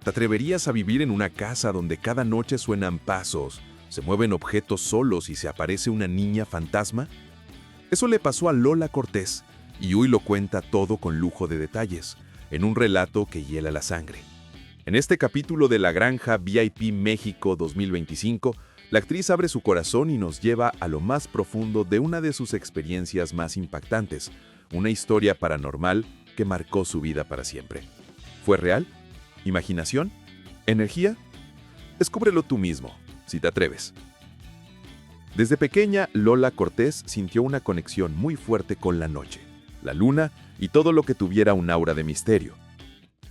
¿Te atreverías a vivir en una casa donde cada noche suenan pasos, se mueven objetos solos y se aparece una niña fantasma? Eso le pasó a Lola Cortés, y hoy lo cuenta todo con lujo de detalles, en un relato que hiela la sangre. En este capítulo de La Granja VIP México 2025, la actriz abre su corazón y nos lleva a lo más profundo de una de sus experiencias más impactantes, una historia paranormal que marcó su vida para siempre. ¿Fue real? ¿Imaginación? ¿Energía? Descúbrelo tú mismo, si te atreves. Desde pequeña, Lola Cortés sintió una conexión muy fuerte con la noche, la luna y todo lo que tuviera un aura de misterio.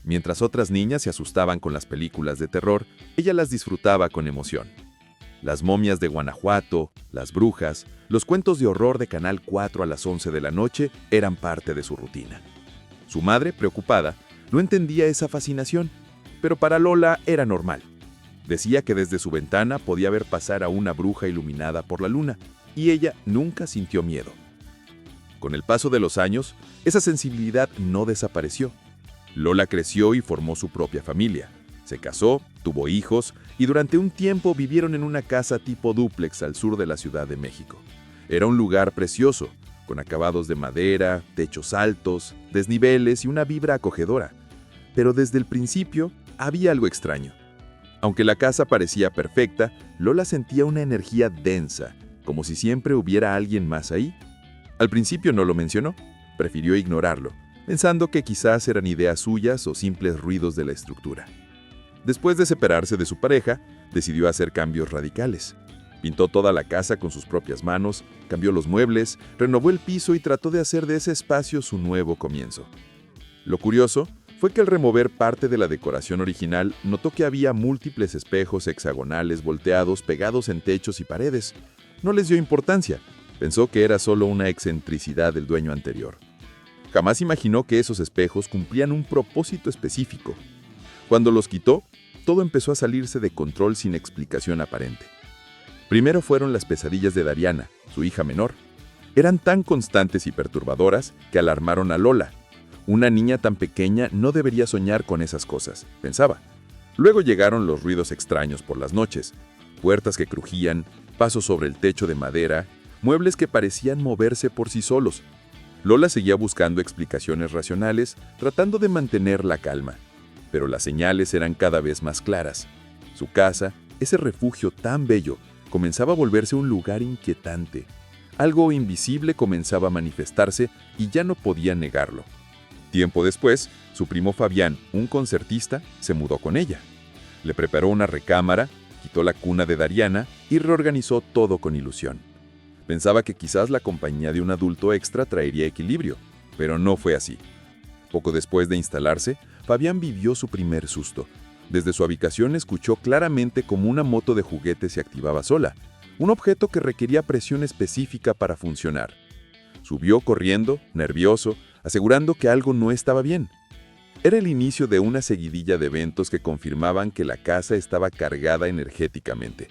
Mientras otras niñas se asustaban con las películas de terror, ella las disfrutaba con emoción. Las momias de Guanajuato, las brujas, los cuentos de horror de Canal 4 a las 11 de la noche eran parte de su rutina. Su madre, preocupada, no entendía esa fascinación, pero para Lola era normal. Decía que desde su ventana podía ver pasar a una bruja iluminada por la luna, y ella nunca sintió miedo. Con el paso de los años, esa sensibilidad no desapareció. Lola creció y formó su propia familia. Se casó, tuvo hijos y durante un tiempo vivieron en una casa tipo dúplex al sur de la Ciudad de México. Era un lugar precioso, con acabados de madera, techos altos, desniveles y una vibra acogedora. Pero desde el principio había algo extraño. Aunque la casa parecía perfecta, Lola sentía una energía densa, como si siempre hubiera alguien más ahí. Al principio no lo mencionó, prefirió ignorarlo, pensando que quizás eran ideas suyas o simples ruidos de la estructura. Después de separarse de su pareja, decidió hacer cambios radicales. Pintó toda la casa con sus propias manos, cambió los muebles, renovó el piso y trató de hacer de ese espacio su nuevo comienzo. Lo curioso fue que al remover parte de la decoración original, notó que había múltiples espejos hexagonales volteados pegados en techos y paredes. No les dio importancia, pensó que era solo una excentricidad del dueño anterior. Jamás imaginó que esos espejos cumplían un propósito específico. Cuando los quitó, todo empezó a salirse de control sin explicación aparente. Primero fueron las pesadillas de Dariana, su hija menor. Eran tan constantes y perturbadoras que alarmaron a Lola. Una niña tan pequeña no debería soñar con esas cosas, pensaba. Luego llegaron los ruidos extraños por las noches, puertas que crujían, pasos sobre el techo de madera, muebles que parecían moverse por sí solos. Lola seguía buscando explicaciones racionales, tratando de mantener la calma. Pero las señales eran cada vez más claras. Su casa, ese refugio tan bello, comenzaba a volverse un lugar inquietante. Algo invisible comenzaba a manifestarse y ya no podía negarlo. Tiempo después, su primo Fabián, un concertista, se mudó con ella. Le preparó una recámara, quitó la cuna de Dariana y reorganizó todo con ilusión. Pensaba que quizás la compañía de un adulto extra traería equilibrio, pero no fue así. Poco después de instalarse, Fabián vivió su primer susto. Desde su habitación escuchó claramente cómo una moto de juguete se activaba sola, un objeto que requería presión específica para funcionar. Subió corriendo, nervioso, asegurando que algo no estaba bien. Era el inicio de una seguidilla de eventos que confirmaban que la casa estaba cargada energéticamente.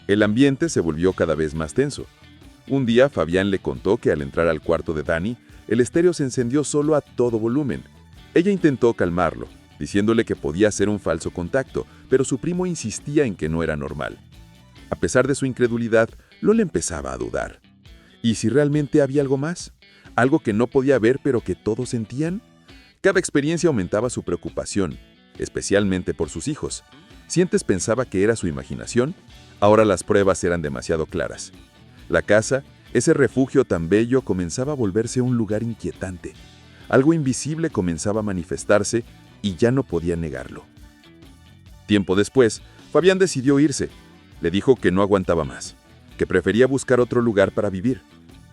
El ambiente se volvió cada vez más tenso. Un día Fabián le contó que al entrar al cuarto de Dani, el estéreo se encendió solo a todo volumen. Ella intentó calmarlo, diciéndole que podía ser un falso contacto, pero su primo insistía en que no era normal. A pesar de su incredulidad, Lola empezaba a dudar. ¿Y si realmente había algo más? ¿Algo que no podía ver pero que todos sentían? Cada experiencia aumentaba su preocupación, especialmente por sus hijos. Si antes pensaba que era su imaginación, ahora las pruebas eran demasiado claras. La casa, ese refugio tan bello, comenzaba a volverse un lugar inquietante. Algo invisible comenzaba a manifestarse y ya no podía negarlo. Tiempo después, Fabián decidió irse. Le dijo que no aguantaba más, que prefería buscar otro lugar para vivir.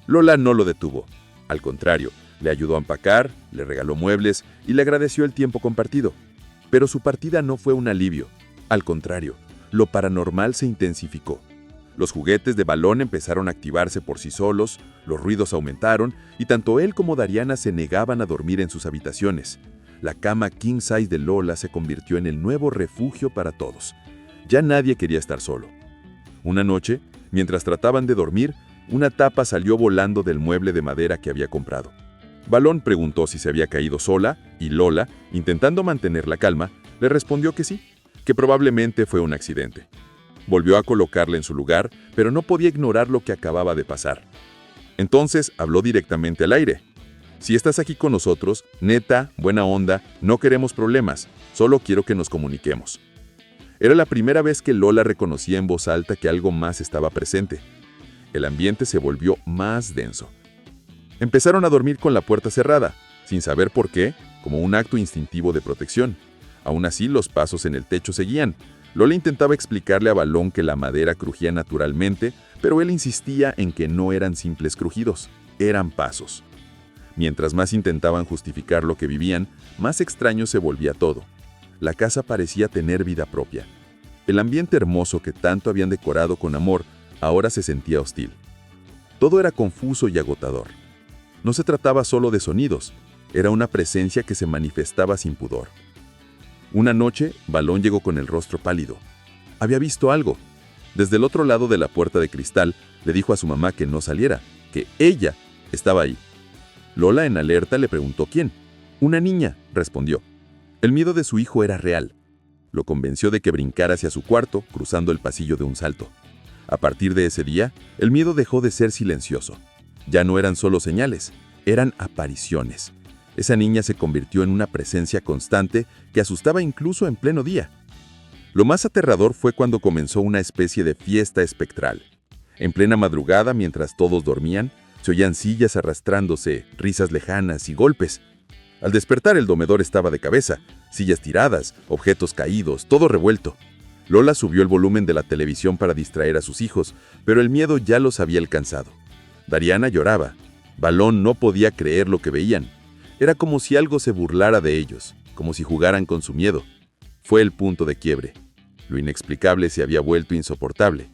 Lola no lo detuvo. Al contrario, le ayudó a empacar, le regaló muebles y le agradeció el tiempo compartido. Pero su partida no fue un alivio. Al contrario, lo paranormal se intensificó. Los juguetes de balón empezaron a activarse por sí solos, los ruidos aumentaron y tanto él como Dariana se negaban a dormir en sus habitaciones. La cama king size de Lola se convirtió en el nuevo refugio para todos. Ya nadie quería estar solo. Una noche, mientras trataban de dormir, una tapa salió volando del mueble de madera que había comprado. Balón preguntó si se había caído sola y Lola, intentando mantener la calma, Le respondió que sí, que probablemente fue un accidente. Volvió a colocarla en su lugar, pero no podía ignorar lo que acababa de pasar. Entonces habló directamente al aire. Si estás aquí con nosotros, neta, buena onda, no queremos problemas, solo quiero que nos comuniquemos. Era la primera vez que Lola reconocía en voz alta que algo más estaba presente. El ambiente se volvió más denso. Empezaron a dormir con la puerta cerrada, sin saber por qué, como un acto instintivo de protección. Aún así, los pasos en el techo seguían. Lola intentaba explicarle a Balón que la madera crujía naturalmente, pero él insistía en que no eran simples crujidos, eran pasos. Mientras más intentaban justificar lo que vivían, más extraño se volvía todo. La casa parecía tener vida propia. El ambiente hermoso que tanto habían decorado con amor, ahora se sentía hostil. Todo era confuso y agotador. No se trataba solo de sonidos, era una presencia que se manifestaba sin pudor. Una noche, Balón llegó con el rostro pálido. Había visto algo. Desde el otro lado de la puerta de cristal, le dijo a su mamá que no saliera, que ella estaba ahí. Lola, en alerta, le preguntó quién. Una niña, respondió. El miedo de su hijo era real. Lo convenció de que brincara hacia su cuarto, cruzando el pasillo de un salto. A partir de ese día, el miedo dejó de ser silencioso. Ya no eran solo señales, eran apariciones. Esa niña se convirtió en una presencia constante que asustaba incluso en pleno día. Lo más aterrador fue cuando comenzó una especie de fiesta espectral. En plena madrugada, mientras todos dormían, se oían sillas arrastrándose, risas lejanas y golpes. Al despertar, el dormidor estaba de cabeza, sillas tiradas, objetos caídos, todo revuelto. Lola subió el volumen de la televisión para distraer a sus hijos, pero el miedo ya los había alcanzado. Dariana lloraba. Balón no podía creer lo que veían. Era como si algo se burlara de ellos, como si jugaran con su miedo. Fue el punto de quiebre. Lo inexplicable se había vuelto insoportable.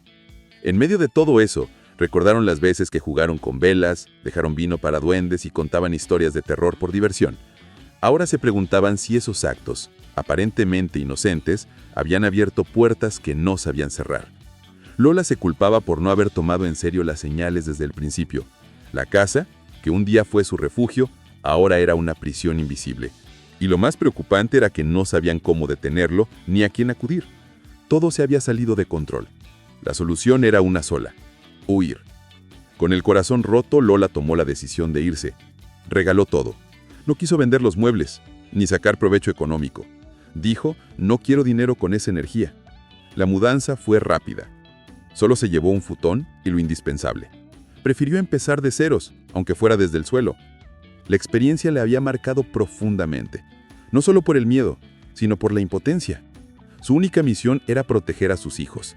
En medio de todo eso, recordaron las veces que jugaron con velas, dejaron vino para duendes y contaban historias de terror por diversión. Ahora se preguntaban si esos actos, aparentemente inocentes, habían abierto puertas que no sabían cerrar. Lola se culpaba por no haber tomado en serio las señales desde el principio. La casa, que un día fue su refugio, ahora era una prisión invisible. Y lo más preocupante era que no sabían cómo detenerlo ni a quién acudir. Todo se había salido de control. La solución era una sola: huir. Con el corazón roto, Lola tomó la decisión de irse. Regaló todo. No quiso vender los muebles, ni sacar provecho económico. Dijo, no quiero dinero con esa energía. La mudanza fue rápida. Solo se llevó un futón y lo indispensable. Prefirió empezar de ceros, aunque fuera desde el suelo. La experiencia le había marcado profundamente, no solo por el miedo, sino por la impotencia. Su única misión era proteger a sus hijos.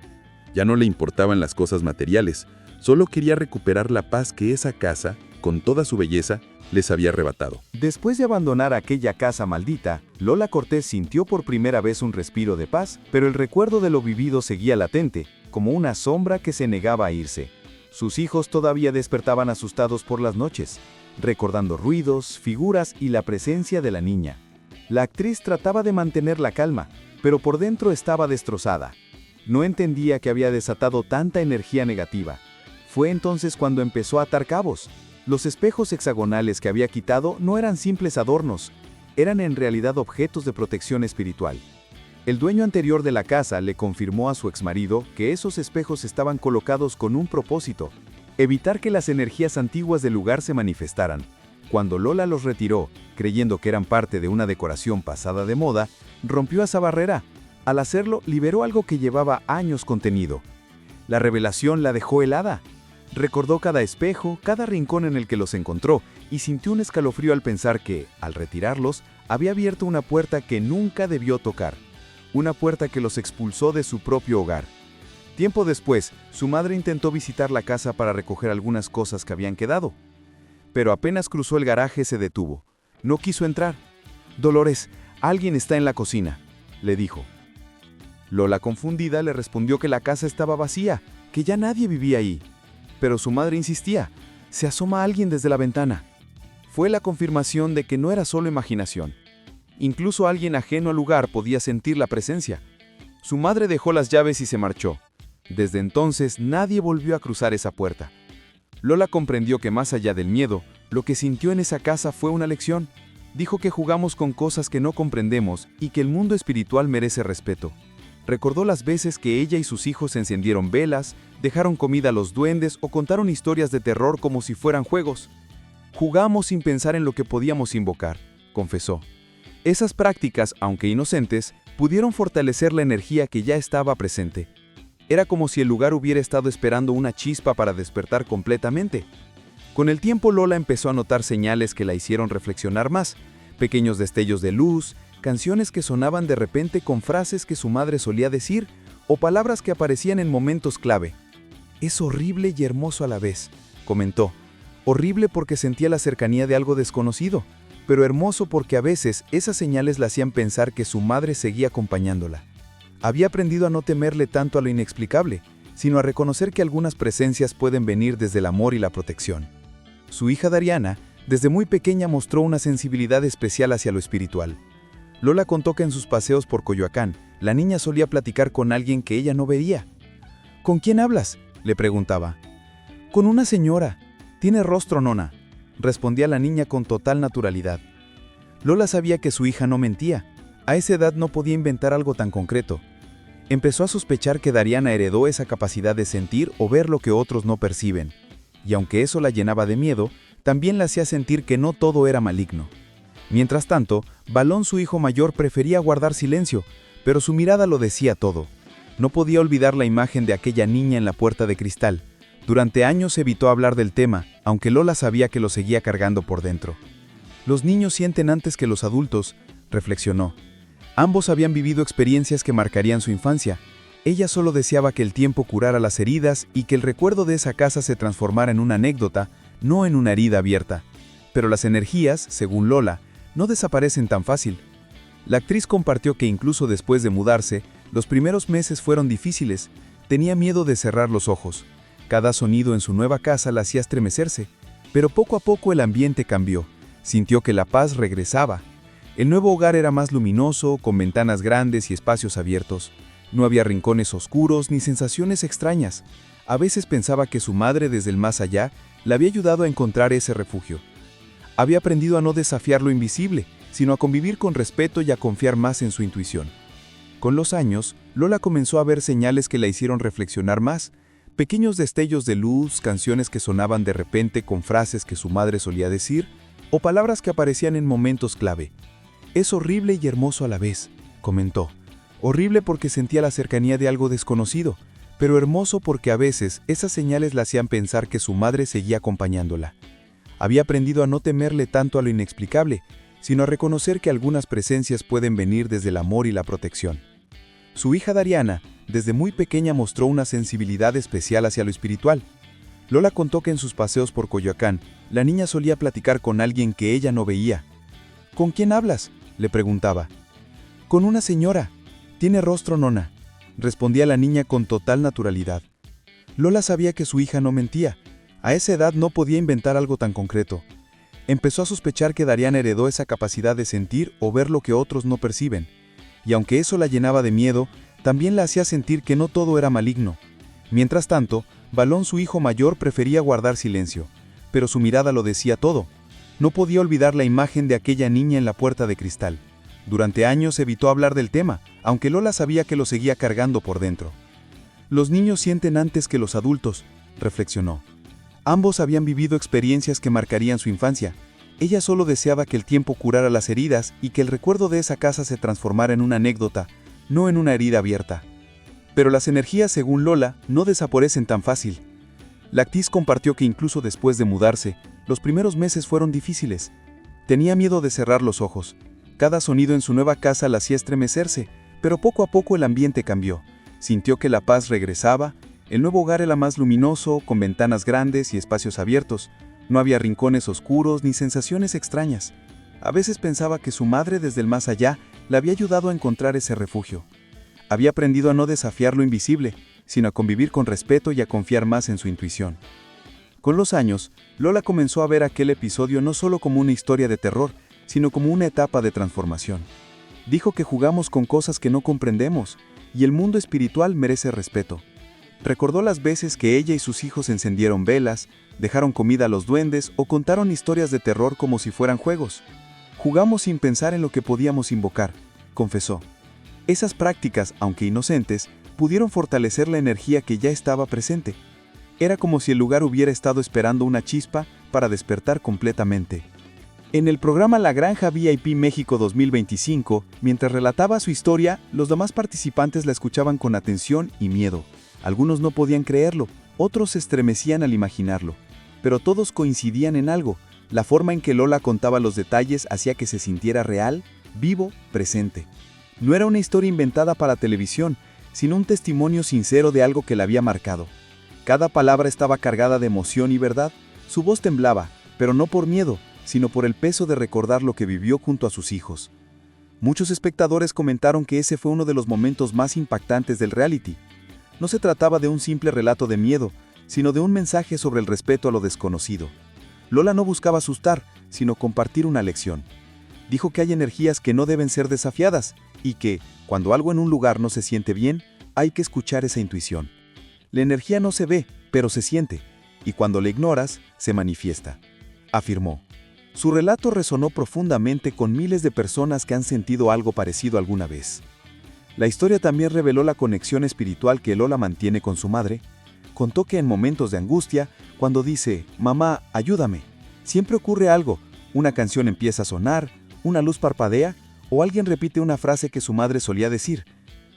Ya no le importaban las cosas materiales, solo quería recuperar la paz que esa casa, con toda su belleza, les había arrebatado. Después de abandonar aquella casa maldita, Lola Cortés sintió por primera vez un respiro de paz, pero el recuerdo de lo vivido seguía latente, como una sombra que se negaba a irse. Sus hijos todavía despertaban asustados por las noches, recordando ruidos, figuras y la presencia de la niña. La actriz trataba de mantener la calma, pero por dentro estaba destrozada. No entendía que había desatado tanta energía negativa. Fue entonces cuando empezó a atar cabos. Los espejos hexagonales que había quitado no eran simples adornos, eran en realidad objetos de protección espiritual. El dueño anterior de la casa le confirmó a su exmarido que esos espejos estaban colocados con un propósito: evitar que las energías antiguas del lugar se manifestaran. Cuando Lola los retiró, creyendo que eran parte de una decoración pasada de moda, rompió esa barrera. Al hacerlo, liberó algo que llevaba años contenido. La revelación la dejó helada. Recordó cada espejo, cada rincón en el que los encontró, y sintió un escalofrío al pensar que, al retirarlos, había abierto una puerta que nunca debió tocar. Una puerta que los expulsó de su propio hogar. Tiempo después, su madre intentó visitar la casa para recoger algunas cosas que habían quedado. Pero apenas cruzó el garaje se detuvo. No quiso entrar. «Dolores, alguien está en la cocina», le dijo. Lola, confundida, le respondió que la casa estaba vacía, que ya nadie vivía ahí. Pero su madre insistía: «Se asoma alguien desde la ventana». Fue la confirmación de que no era solo imaginación. Incluso alguien ajeno al lugar podía sentir la presencia. Su madre dejó las llaves y se marchó. Desde entonces nadie volvió a cruzar esa puerta. Lola comprendió que más allá del miedo, lo que sintió en esa casa fue una lección. Dijo que jugamos con cosas que no comprendemos y que el mundo espiritual merece respeto. Recordó las veces que ella y sus hijos encendieron velas, dejaron comida a los duendes o contaron historias de terror como si fueran juegos. Jugamos sin pensar en lo que podíamos invocar, confesó. Esas prácticas, aunque inocentes, pudieron fortalecer la energía que ya estaba presente. Era como si el lugar hubiera estado esperando una chispa para despertar completamente. Con el tiempo Lola empezó a notar señales que la hicieron reflexionar más, pequeños destellos de luz, canciones que sonaban de repente con frases que su madre solía decir o palabras que aparecían en momentos clave. «Es horrible y hermoso a la vez», comentó. Horrible porque sentía la cercanía de algo desconocido, pero hermoso porque a veces esas señales la hacían pensar que su madre seguía acompañándola. Había aprendido a no temerle tanto a lo inexplicable, sino a reconocer que algunas presencias pueden venir desde el amor y la protección. Su hija Dariana, desde muy pequeña, mostró una sensibilidad especial hacia lo espiritual. Lola contó que en sus paseos por Coyoacán, la niña solía platicar con alguien que ella no veía. «¿Con quién hablas?», le preguntaba. «Con una señora. Tiene rostro nona», respondía la niña con total naturalidad. Lola sabía que su hija no mentía. A esa edad no podía inventar algo tan concreto. Empezó a sospechar que Dariana heredó esa capacidad de sentir o ver lo que otros no perciben. Y aunque eso la llenaba de miedo, también la hacía sentir que no todo era maligno. Mientras tanto, Balón, su hijo mayor, prefería guardar silencio, pero su mirada lo decía todo. No podía olvidar la imagen de aquella niña en la puerta de cristal. Durante años evitó hablar del tema, aunque Lola sabía que lo seguía cargando por dentro. Los niños sienten antes que los adultos, reflexionó. Ambos habían vivido experiencias que marcarían su infancia. Ella solo deseaba que el tiempo curara las heridas y que el recuerdo de esa casa se transformara en una anécdota, no en una herida abierta. Pero las energías, según Lola, no desaparecen tan fácil. La actriz compartió que incluso después de mudarse, los primeros meses fueron difíciles. Tenía miedo de cerrar los ojos. Cada sonido en su nueva casa la hacía estremecerse, pero poco a poco el ambiente cambió. Sintió que la paz regresaba. El nuevo hogar era más luminoso, con ventanas grandes y espacios abiertos. No había rincones oscuros ni sensaciones extrañas. A veces pensaba que su madre desde el más allá le había ayudado a encontrar ese refugio. Había aprendido a no desafiar lo invisible, sino a convivir con respeto y a confiar más en su intuición. Con los años, Lola comenzó a ver señales que la hicieron reflexionar más, pequeños destellos de luz, canciones que sonaban de repente con frases que su madre solía decir, o palabras que aparecían en momentos clave. «Es horrible y hermoso a la vez», comentó. Horrible porque sentía la cercanía de algo desconocido, pero hermoso porque a veces esas señales la hacían pensar que su madre seguía acompañándola. Había aprendido a no temerle tanto a lo inexplicable, sino a reconocer que algunas presencias pueden venir desde el amor y la protección. Su hija Dariana, desde muy pequeña, mostró una sensibilidad especial hacia lo espiritual. Lola contó que en sus paseos por Coyoacán, la niña solía platicar con alguien que ella no veía. «¿Con quién hablas?», le preguntaba. «Con una señora. Tiene rostro nona», respondía la niña con total naturalidad. Lola sabía que su hija no mentía. A esa edad no podía inventar algo tan concreto. Empezó a sospechar que Dariana heredó esa capacidad de sentir o ver lo que otros no perciben. Y aunque eso la llenaba de miedo, también la hacía sentir que no todo era maligno. Mientras tanto, Balón, su hijo mayor, prefería guardar silencio, pero su mirada lo decía todo. No podía olvidar la imagen de aquella niña en la puerta de cristal. Durante años evitó hablar del tema, aunque Lola sabía que lo seguía cargando por dentro. Los niños sienten antes que los adultos, reflexionó. Ambos habían vivido experiencias que marcarían su infancia. Ella solo deseaba que el tiempo curara las heridas y que el recuerdo de esa casa se transformara en una anécdota, no en una herida abierta. Pero las energías, según Lola, no desaparecen tan fácil. La actriz compartió que incluso después de mudarse, los primeros meses fueron difíciles. Tenía miedo de cerrar los ojos. Cada sonido en su nueva casa la hacía estremecerse, pero poco a poco el ambiente cambió. Sintió que la paz regresaba, el nuevo hogar era más luminoso, con ventanas grandes y espacios abiertos. No había rincones oscuros ni sensaciones extrañas. A veces pensaba que su madre desde el más allá le había ayudado a encontrar ese refugio. Había aprendido a no desafiar lo invisible, sino a convivir con respeto y a confiar más en su intuición. Con los años, Lola comenzó a ver aquel episodio no solo como una historia de terror, sino como una etapa de transformación. Dijo que jugamos con cosas que no comprendemos, y el mundo espiritual merece respeto. Recordó las veces que ella y sus hijos encendieron velas, dejaron comida a los duendes o contaron historias de terror como si fueran juegos. Jugamos sin pensar en lo que podíamos invocar, confesó. Esas prácticas, aunque inocentes, pudieron fortalecer la energía que ya estaba presente. Era como si el lugar hubiera estado esperando una chispa para despertar completamente. En el programa La Granja VIP México 2025, mientras relataba su historia, los demás participantes la escuchaban con atención y miedo. Algunos no podían creerlo, otros se estremecían al imaginarlo. Pero todos coincidían en algo: la forma en que Lola contaba los detalles hacía que se sintiera real, vivo, presente. No era una historia inventada para televisión, sino un testimonio sincero de algo que la había marcado. Cada palabra estaba cargada de emoción y verdad. Su voz temblaba, pero no por miedo, sino por el peso de recordar lo que vivió junto a sus hijos. Muchos espectadores comentaron que ese fue uno de los momentos más impactantes del reality. No se trataba de un simple relato de miedo, sino de un mensaje sobre el respeto a lo desconocido. Lola no buscaba asustar, sino compartir una lección. Dijo que hay energías que no deben ser desafiadas y que, cuando algo en un lugar no se siente bien, hay que escuchar esa intuición. La energía no se ve, pero se siente, y cuando la ignoras, se manifiesta, afirmó. Su relato resonó profundamente con miles de personas que han sentido algo parecido alguna vez. La historia también reveló la conexión espiritual que Lola mantiene con su madre. Contó que en momentos de angustia, cuando dice, «Mamá, ayúdame», siempre ocurre algo: una canción empieza a sonar, una luz parpadea, o alguien repite una frase que su madre solía decir.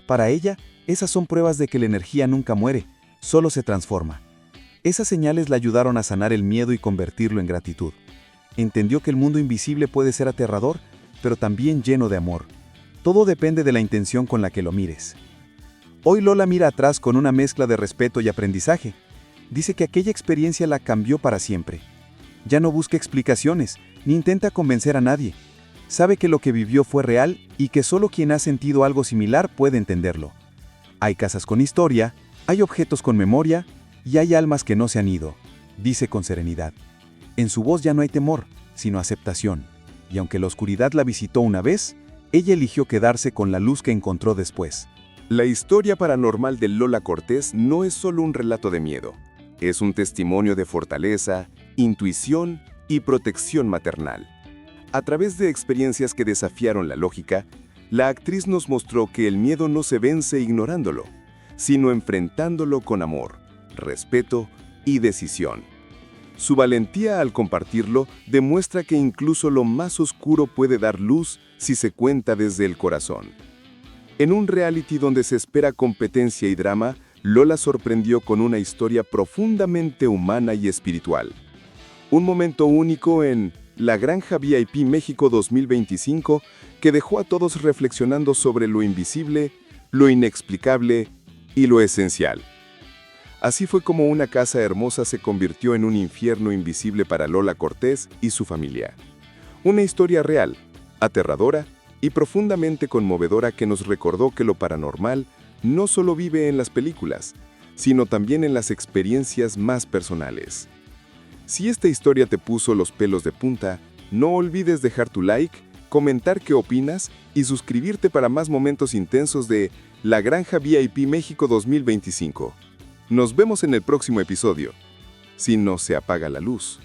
Para ella, esas son pruebas de que la energía nunca muere, solo se transforma. Esas señales la ayudaron a sanar el miedo y convertirlo en gratitud. Entendió que el mundo invisible puede ser aterrador, pero también lleno de amor. Todo depende de la intención con la que lo mires. Hoy Lola mira atrás con una mezcla de respeto y aprendizaje. Dice que aquella experiencia la cambió para siempre. Ya no busca explicaciones, ni intenta convencer a nadie. Sabe que lo que vivió fue real y que solo quien ha sentido algo similar puede entenderlo. Hay casas con historia, hay objetos con memoria y hay almas que no se han ido, dice con serenidad. En su voz ya no hay temor, sino aceptación. Y aunque la oscuridad la visitó una vez, ella eligió quedarse con la luz que encontró después. La historia paranormal de Lola Cortés no es solo un relato de miedo. Es un testimonio de fortaleza, intuición y protección maternal. A través de experiencias que desafiaron la lógica, la actriz nos mostró que el miedo no se vence ignorándolo, sino enfrentándolo con amor, respeto y decisión. Su valentía al compartirlo demuestra que incluso lo más oscuro puede dar luz si se cuenta desde el corazón. En un reality donde se espera competencia y drama, Lola sorprendió con una historia profundamente humana y espiritual. Un momento único en La Granja VIP México 2025 que dejó a todos reflexionando sobre lo invisible, lo inexplicable y lo esencial. Así fue como una casa hermosa se convirtió en un infierno invisible para Lola Cortés y su familia. Una historia real, aterradora y profundamente conmovedora que nos recordó que lo paranormal no solo vive en las películas, sino también en las experiencias más personales. Si esta historia te puso los pelos de punta, no olvides dejar tu like, comentar qué opinas y suscribirte para más momentos intensos de La Granja VIP México 2025. Nos vemos en el próximo episodio. Si no se apaga la luz.